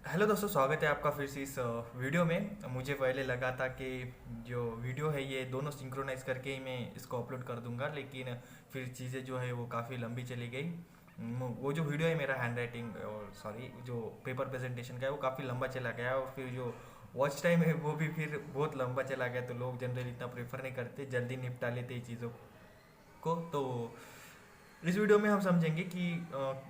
Hello दोस्तों, स्वागत है आपका फिर से इस वीडियो में। मुझे पहले लगा था कि जो वीडियो है ये दोनों सिंक्रोनाइज करके ही मैं इसको अपलोड कर दूंगा, लेकिन फिर चीज़ें जो है वो काफ़ी लंबी चली गई। वो जो वीडियो है मेरा हैंड राइटिंग और सॉरी जो पेपर प्रेजेंटेशन का है वो काफ़ी लंबा चला गया, और फिर जो वॉच टाइम है वो भी फिर बहुत लंबा चला गया। तो लोग जनरली इतना प्रेफर नहीं करते, जल्दी निपटा लेते ये चीज़ों को। तो इस वीडियो में हम समझेंगे कि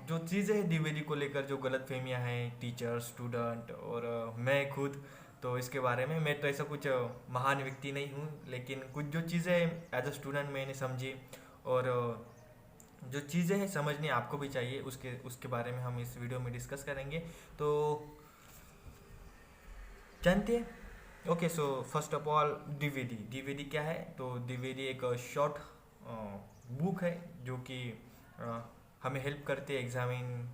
जो चीज़ें हैं डीवीडी को लेकर, जो गलत फहमियाँ हैं टीचर स्टूडेंट और मैं खुद। तो इसके बारे में मैं तो ऐसा कुछ महान व्यक्ति नहीं हूँ, लेकिन कुछ जो चीज़ें एज अ स्टूडेंट मैंने समझी, और जो चीज़ें हैं समझनी आपको भी चाहिए, उसके उसके बारे में हम इस वीडियो में डिस्कस करेंगे। तो जानते हैं। Okay, so first of all DVD. DVD क्या है? तो डीवीडी एक शॉर्ट बुक है जो कि अ, हमें हेल्प करती है एग्जामिन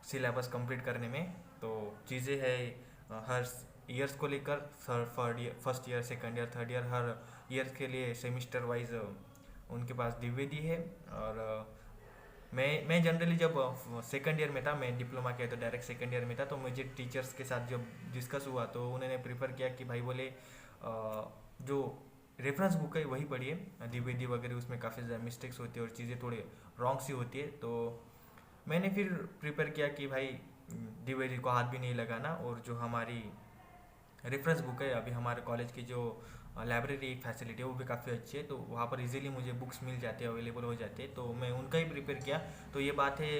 सिलेबस कंप्लीट करने में। तो चीज़ें है हर ईयर्स को लेकर, first year second year third year, हर ईयर के लिए सेमिस्टर वाइज उनके पास डीवीडी है। और मैं जनरली जब सेकंड ईयर में था, मैं डिप्लोमा किया तो डायरेक्ट सेकंड ईयर में था, तो मुझे टीचर्स के साथ जब डिस्कस हुआ तो उन्होंने प्रीफर किया कि भाई बोले जो रेफरेंस बुक है वही पढ़िए। डीवीडी वगैरह उसमें काफ़ी ज़्यादा मिस्टेक्स होती है और चीज़ें थोड़ी रॉन्ग सी होती है। तो मैंने फिर प्रिपेयर किया कि भाई डीवीडी को हाथ भी नहीं लगाना, और जो हमारी रेफरेंस बुक है, अभी हमारे कॉलेज की जो लाइब्रेरी फैसिलिटी है वो भी काफ़ी अच्छी है, तो वहाँ पर इजीली मुझे बुक्स मिल जाते हैं, अवेलेबल हो जाते हैं। तो मैं उनका ही प्रिपेयर किया। तो ये बात है,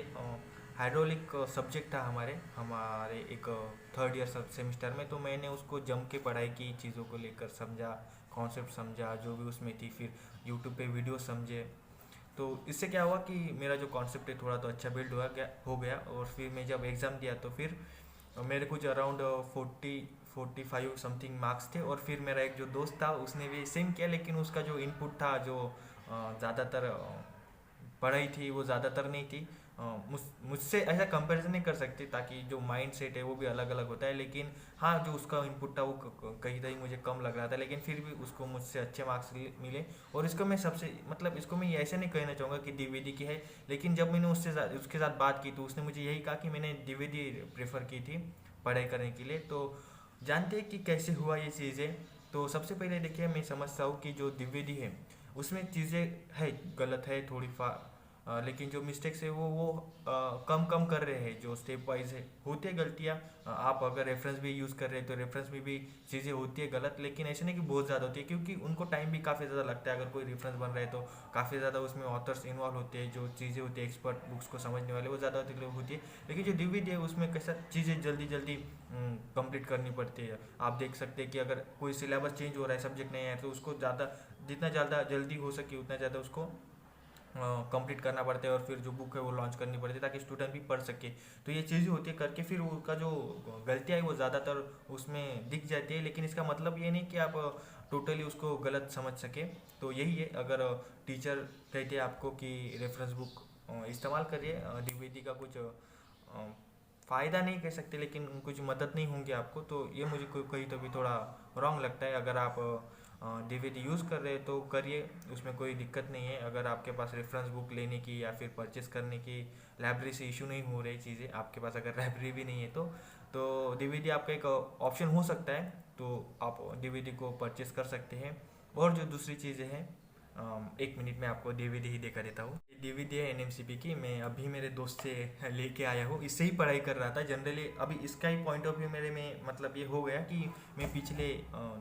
हाइड्रोलिक सब्जेक्ट था हमारे हमारे एक थर्ड ईयर सेमिस्टर में। तो मैंने उसको जम के पढ़ाई की, चीज़ों को लेकर समझा, कॉन्सेप्ट समझा जो भी उसमें थी, फिर यूट्यूब पे वीडियो समझे। तो इससे क्या हुआ कि मेरा जो कॉन्सेप्ट है थोड़ा तो अच्छा बिल्ड हो गया। और फिर मैं जब एग्ज़ाम दिया तो फिर मेरे कुछ अराउंड 45 समथिंग मार्क्स थे। और फिर मेरा एक जो दोस्त था उसने भी सेम किया, लेकिन उसका जो इनपुट था, जो ज़्यादातर पढ़ाई थी वो ज़्यादातर नहीं थी। मुझसे ऐसा कंपैरिजन नहीं कर सकते, ताकि जो माइंड सेट है वो भी अलग अलग होता है। लेकिन हाँ, जो उसका इनपुट था वो कहीं कहीं मुझे कम लग रहा था, लेकिन फिर भी उसको मुझसे अच्छे मार्क्स मिले। और इसको मैं सबसे मतलब इसको मैं ऐसे नहीं कहना चाहूँगा कि डीवीडी की है, लेकिन जब मैंने उसके साथ बात की तो उसने मुझे यही कहा कि मैंने डीवीडी प्रेफर की थी पढ़ाई करने के लिए। तो जानते हैं कि कैसे हुआ ये चीज़ें। तो सबसे पहले देखिए, मैं समझता हूँ कि जो डीवीडी है उसमें चीज़ें है गलत है थोड़ी लेकिन जो मिस्टेक्स है वो कम कम कर रहे हैं, जो स्टेप वाइज है होती है गलतियाँ। आप अगर रेफरेंस भी यूज़ कर रहे हैं तो रेफरेंस में भी चीज़ें होती है गलत, लेकिन ऐसे नहीं कि बहुत ज़्यादा होती है, क्योंकि उनको टाइम भी काफ़ी ज़्यादा लगता है। अगर कोई रेफरेंस बन रहा है तो काफ़ी ज़्यादा उसमें ऑथर्स इन्वॉल्व होते हैं, जो चीज़ें होती है एक्सपर्ट बुक्स को समझने वाले वो ज़्यादा होती है। लेकिन जो डीवीडी है उसमें कैसा चीज़ें जल्दी जल्दी कंप्लीट करनी पड़ती है। आप देख सकते हैं कि अगर कोई सिलेबस चेंज हो रहा है, सब्जेक्ट नहीं है, तो उसको ज़्यादा जितना ज़्यादा जल्दी हो सके उतना ज़्यादा उसको कंप्लीट करना पड़ता है, और फिर जो बुक है वो लॉन्च करनी पड़ती है ताकि स्टूडेंट भी पढ़ सके। तो ये चीज़ें होती है करके, फिर उसका जो गलतियाँ है वो ज़्यादातर उसमें दिख जाती है। लेकिन इसका मतलब ये नहीं कि आप टोटली उसको गलत समझ सके। तो यही है, अगर टीचर कहते हैं आपको कि रेफरेंस बुक इस्तेमाल करिए, डीवीडी का कुछ फ़ायदा नहीं कह सकते, लेकिन कुछ मदद नहीं होंगे आपको, तो ये मुझे कहीं तो भी थोड़ा रॉन्ग लगता है। अगर आप डीवीडी यूज़ कर रहे हैं तो करिए, उसमें कोई दिक्कत नहीं है। अगर आपके पास रेफरेंस बुक लेने की या फिर परचेस करने की लाइब्रेरी से इशू नहीं हो रही चीज़ें आपके पास, अगर लाइब्रेरी भी नहीं है तो डीवीडी आपका एक ऑप्शन हो सकता है, तो आप डीवीडी को परचेस कर सकते हैं। और जो दूसरी चीज़ें हैं, एक मिनट में आपको डीवीडी ही दिखा देता हूँ। डीवीडी है एनएमसीपी की, मैं अभी मेरे दोस्त से लेके आया हूँ, इससे ही पढ़ाई कर रहा था जनरली। अभी इसका ही पॉइंट ऑफ व्यू मेरे में मतलब ये हो गया कि मैं पिछले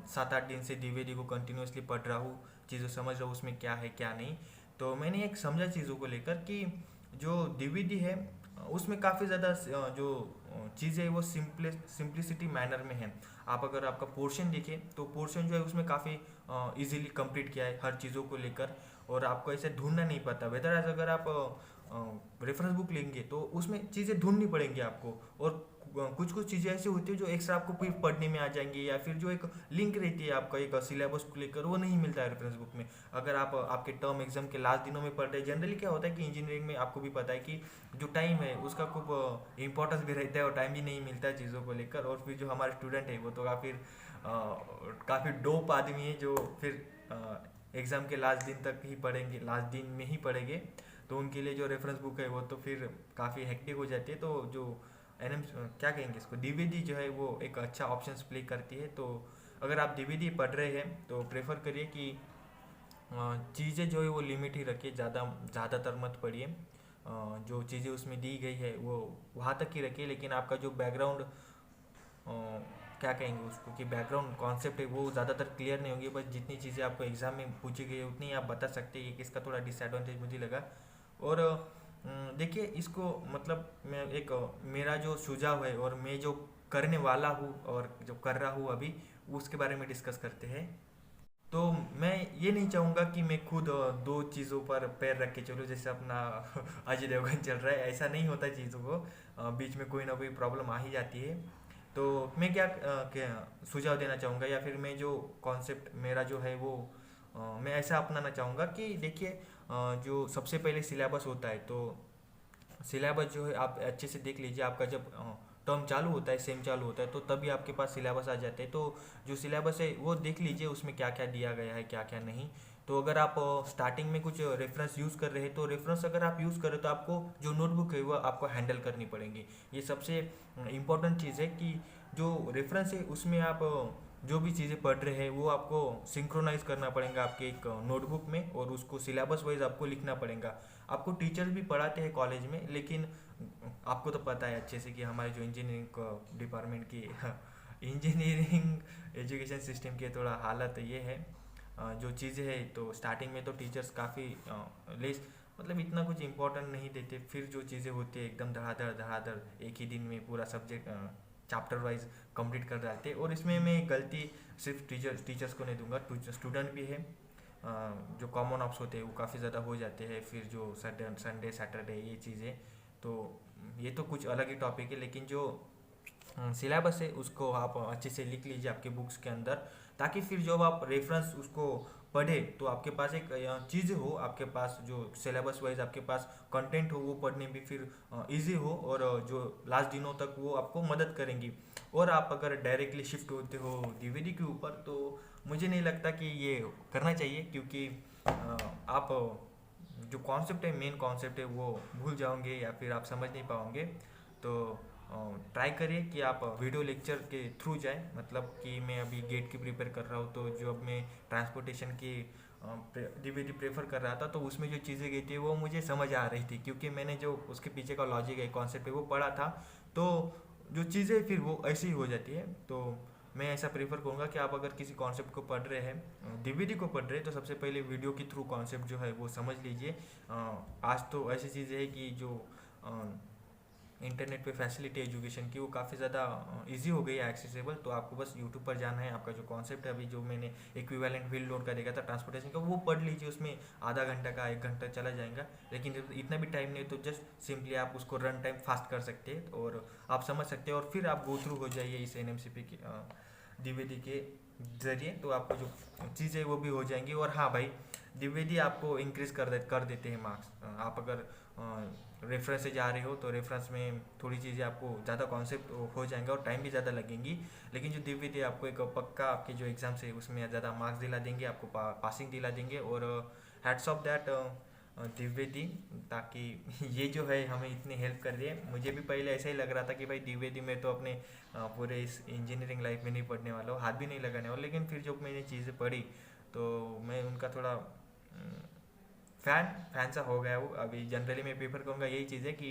7-8 दिन से डीवीडी को कंटिन्यूसली पढ़ रहा हूँ, चीज़ें समझ रहा हूँ उसमें क्या है क्या नहीं। तो मैंने एक समझा चीज़ों को लेकर कि जो डीवीडी है उसमें काफ़ी ज़्यादा जो चीज़ें वो सिंप्लिसिटी मैनर में है। आप अगर आपका पोर्शन देखें तो पोर्शन जो है उसमें काफ़ी इजीली कंप्लीट किया है हर चीज़ों को लेकर, और आपको ऐसे ढूंढना नहीं पड़ता। वेदर एज अगर आप रेफरेंस बुक लेंगे तो उसमें चीज़ें ढूंढनी पड़ेंगी आपको, और कुछ कुछ चीज़ें ऐसी होती है जो एक्स्ट्रा आपको फिर पढ़ने में आ जाएंगी, या फिर जो एक लिंक रहती है आपका एक सिलेबस को लेकर वो नहीं मिलता है रेफरेंस बुक में। अगर आप आपके टर्म एग्जाम के लास्ट दिनों में पढ़ रहे हैं, जनरली क्या होता है कि इंजीनियरिंग में आपको भी पता है कि जो टाइम है उसका खूब इंपॉर्टेंस भी रहता है, और टाइम भी नहीं मिलता है चीज़ों को लेकर। और फिर जो हमारे स्टूडेंट है वो तो काफ़ी डोप आदमी है, जो फिर एग्ज़ाम के लास्ट दिन तक ही पढ़ेंगे, लास्ट दिन में ही पढ़ेंगे। तो उनके लिए जो रेफरेंस बुक है वो तो फिर काफ़ी हेक्टिक हो जाती है। तो जो एन क्या कहेंगे इसको, डीवीडी जो है वो एक अच्छा ऑप्शन प्ले करती है। तो अगर आप डीवीडी पढ़ रहे हैं तो प्रेफर करिए कि चीज़ें जो है वो लिमिट ही रखिए, ज़्यादातर मत पढ़िए। जो चीज़ें उसमें दी गई है वो वहाँ तक ही रखिए, लेकिन आपका जो बैकग्राउंड क्या कहेंगे उसको कि बैकग्राउंड कॉन्सेप्ट है वो ज़्यादातर क्लियर नहीं होंगी। बस जितनी चीज़ें आपको एग्जाम में पूछी गई है उतनी ही आप बता सकते हैं। कि इसका थोड़ा डिसएडवांटेज मुझे लगा। और देखिए इसको मतलब मैं एक मेरा जो सुझाव है और मैं जो करने वाला हूँ और जो कर रहा हूँ अभी, उसके बारे में डिस्कस करते हैं। तो मैं ये नहीं चाहूँगा कि मैं खुद दो चीज़ों पर पैर रख के चलूँ, जैसे अपना अजय देवगन चल रहा है। ऐसा नहीं होता चीज़ों को, बीच में कोई ना कोई प्रॉब्लम आ ही जाती है। तो मैं क्या सुझाव देना चाहूँगा, या फिर मैं जो कॉन्सेप्ट मेरा जो है वो मैं ऐसा अपनाना चाहूँगा कि देखिए जो सबसे पहले सिलेबस होता है, तो सिलेबस जो है आप अच्छे से देख लीजिए। आपका जब टर्म चालू होता है, सेम चालू होता है, तो तभी आपके पास सिलेबस आ जाते हैं। तो जो सिलेबस है वो देख लीजिए, उसमें क्या क्या दिया गया है, क्या क्या नहीं। तो अगर आप स्टार्टिंग में कुछ रेफरेंस यूज़ कर रहे हैं, तो रेफरेंस अगर आप यूज़ करें तो आपको जो नोटबुक है वो आपको हैंडल करनी पड़ेगी। ये सबसे इम्पोर्टेंट चीज़ है कि जो रेफरेंस है उसमें आप जो भी चीज़ें पढ़ रहे हैं वो आपको सिंक्रोनाइज करना पड़ेगा आपके एक नोटबुक में, और उसको सिलेबस वाइज आपको लिखना पड़ेगा। आपको टीचर्स भी पढ़ाते हैं कॉलेज में, लेकिन आपको तो पता है अच्छे से कि हमारे जो इंजीनियरिंग डिपार्टमेंट की इंजीनियरिंग एजुकेशन सिस्टम की थोड़ा हालत ये है। जो चीज़ें हैं तो स्टार्टिंग में तो टीचर्स काफ़ी लेस मतलब इतना कुछ इम्पोर्टेंट नहीं देते। फिर जो चीज़ें होती है एकदम धड़ाधड़ धड़ाधड़ एक ही दिन में पूरा सब्जेक्ट चैप्टर वाइज कंप्लीट कर डालते हैं। और इसमें मैं गलती सिर्फ टीचर्स को नहीं दूंगा, स्टूडेंट भी है। जो कॉमन ऑप्स होते हैं वो काफ़ी ज़्यादा हो जाते हैं। फिर जो संडे सैटरडे ये चीज़ें, तो ये तो कुछ अलग ही टॉपिक है। लेकिन जो सिलेबस है उसको आप अच्छे से लिख लीजिए आपके बुक्स के अंदर, ताकि फिर जब आप रेफरेंस उसको पढ़े तो आपके पास एक चीज़ हो, आपके पास जो सिलेबस वाइज आपके पास कंटेंट हो वो पढ़ने में फिर इजी हो, और जो लास्ट दिनों तक वो आपको मदद करेंगी। और आप अगर डायरेक्टली शिफ्ट होते हो डीवीडी के ऊपर, तो मुझे नहीं लगता कि ये करना चाहिए, क्योंकि आप जो कॉन्सेप्ट है, मेन कॉन्सेप्ट है, वो भूल जाओगे या फिर आप समझ नहीं पाओगे। तो ट्राई करिए कि आप वीडियो लेक्चर के थ्रू जाएं। मतलब कि मैं अभी गेट की प्रिपेयर कर रहा हूँ, तो जो अब मैं ट्रांसपोर्टेशन की डीवीडी प्रेफर कर रहा था, तो उसमें जो चीज़ें गई थी वो मुझे समझ आ रही थी, क्योंकि मैंने जो उसके पीछे का लॉजिक है, कॉन्सेप्ट है, वो पढ़ा था। तो जो चीज़ें फिर वो ऐसी ही हो जाती है। तो मैं ऐसा प्रेफर करूँगा कि आप अगर किसी कॉन्सेप्ट को पढ़ रहे हैं, डीवीडी को पढ़ रहे हैं, तो सबसे पहले वीडियो के थ्रू कॉन्सेप्ट जो है वो समझ लीजिए। आज तो ऐसी चीज़ें है कि जो इंटरनेट पे फैसिलिटी एजुकेशन की वो काफ़ी ज़्यादा इजी हो गई है, एक्सेसिबल। तो आपको बस यूट्यूब पर जाना है, आपका जो कॉन्सेप्ट है अभी जो मैंने इक्विवेलेंट व्हील लोड का देखा था ट्रांसपोर्टेशन का, वो पढ़ लीजिए। उसमें आधा घंटा का 1 घंटा चला जाएगा। लेकिन इतना भी टाइम नहीं, तो जस्ट सिंपली आप उसको रन टाइम फास्ट कर सकते हैं और आप समझ सकते हैं। और फिर आप गो थ्रू हो जाइए इस एनएमसीपी की डीवीडी के ज़रिए, तो आपको जो चीज़ें वो भी हो जाएंगी। और हाँ भाई, डीवीडी आपको इंक्रीज कर देते हैं मार्क्स। आप अगर रेफरेंस से जा रहे हो तो रेफरेंस में थोड़ी चीज़ें आपको ज़्यादा कॉन्सेप्ट हो जाएंगे और टाइम भी ज़्यादा लगेंगी। लेकिन जो डीवीडी आपको एक पक्का आपके जो एग्जाम्स है उसमें ज़्यादा मार्क्स दिला देंगे, आपको पासिंग दिला देंगे। और हैट्स ऑफ दैट डीवीडी, ताकि ये जो है हमें इतनी हेल्प कर रही है। मुझे भी पहले ऐसा ही लग रहा था कि भाई डीवीडी में तो अपने पूरे इस इंजीनियरिंग लाइफ में नहीं पढ़ने वाला हूँ, हाथ भी नहीं लगाने वाला। लेकिन फिर जब मैंने चीज़ें पढ़ी तो मैं उनका थोड़ा फैन सा हो गया हूँ। अभी जनरली मैं प्रेफर करूँगा यही चीज़ है कि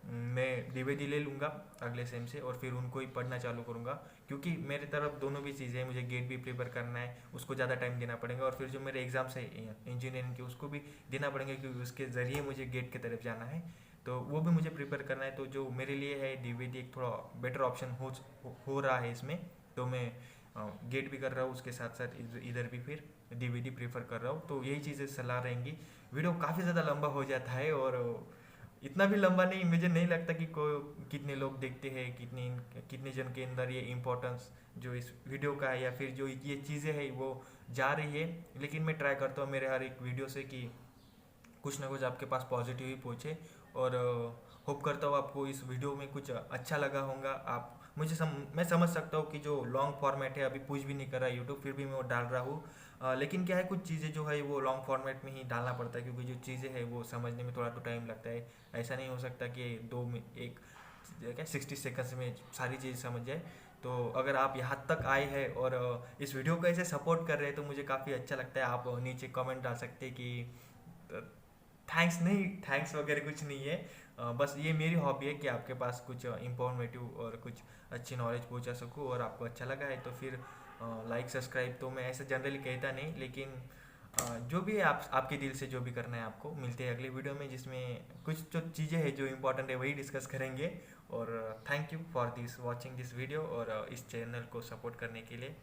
मैं डीवीडी ले लूँगा अगले सेम से और फिर उनको ही पढ़ना चालू करूँगा। क्योंकि मेरे तरफ दोनों भी चीज़ें हैं, मुझे गेट भी प्रिपेयर करना है, उसको ज़्यादा टाइम देना पड़ेगा। और फिर जो मेरे एग्जाम्स है इंजीनियरिंग के उसको भी देना पड़ेंगे, क्योंकि उसके ज़रिए मुझे गेट की तरफ जाना है, तो वो भी मुझे प्रिपेयर करना है। तो जो मेरे लिए है डीवीडी एक थोड़ा बेटर ऑप्शन हो रहा है इसमें। तो मैं गेट भी कर रहा हूँ, उसके साथ साथ इधर भी फिर डीवीडी प्रेफर कर रहा हूँ। तो यही चीज़ें सलाह रहेंगी। वीडियो काफ़ी ज़्यादा लंबा हो जाता है, और इतना भी लंबा नहीं, मुझे नहीं लगता कि कितने लोग देखते हैं, कितने जन के अंदर ये इम्पोर्टेंस जो इस वीडियो का है या फिर जो ये चीज़ें हैं वो जा रही है। लेकिन मैं ट्राई करता हूँ मेरे हर एक वीडियो से कि कुछ ना कुछ आपके पास पॉजिटिव ही पहुँचे। और होप करता हूँ आपको इस वीडियो में कुछ अच्छा लगा होगा। आप मैं समझ सकता हूँ कि जो लॉन्ग फॉर्मेट है अभी पुश भी नहीं कर रहा है यूट्यूब, फिर भी मैं वो डाल रहा हूँ। लेकिन क्या है, कुछ चीज़ें जो है वो लॉन्ग फॉर्मेट में ही डालना पड़ता है, क्योंकि जो चीज़ें हैं वो समझने में थोड़ा तो टाइम लगता है। ऐसा नहीं हो सकता कि एक क्या 60 सेकंड्स में सारी चीज़ समझ जाए। तो अगर आप यहाँ तक आए हैं और इस वीडियो को ऐसे सपोर्ट कर रहे हैं तो मुझे काफ़ी अच्छा लगता है। आप नीचे कमेंट डाल सकते हैं कि थैंक्स, नहीं थैंक्स वगैरह कुछ नहीं है, बस ये मेरी हॉबी है कि आपके पास कुछ इंफॉर्मेटिव और कुछ अच्छी नॉलेज पहुंचा सकूं, और आपको अच्छा लगा है तो फिर लाइक सब्सक्राइब तो मैं ऐसे जनरली कहता नहीं, लेकिन जो भी है आप आपके दिल से जो भी करना है आपको। मिलते हैं अगले वीडियो में जिसमें कुछ जो चीज़ें हैं जो इंपॉर्टेंट है वही डिस्कस करेंगे। और thank you for this watching this video, और इस चैनल को सपोर्ट करने के लिए।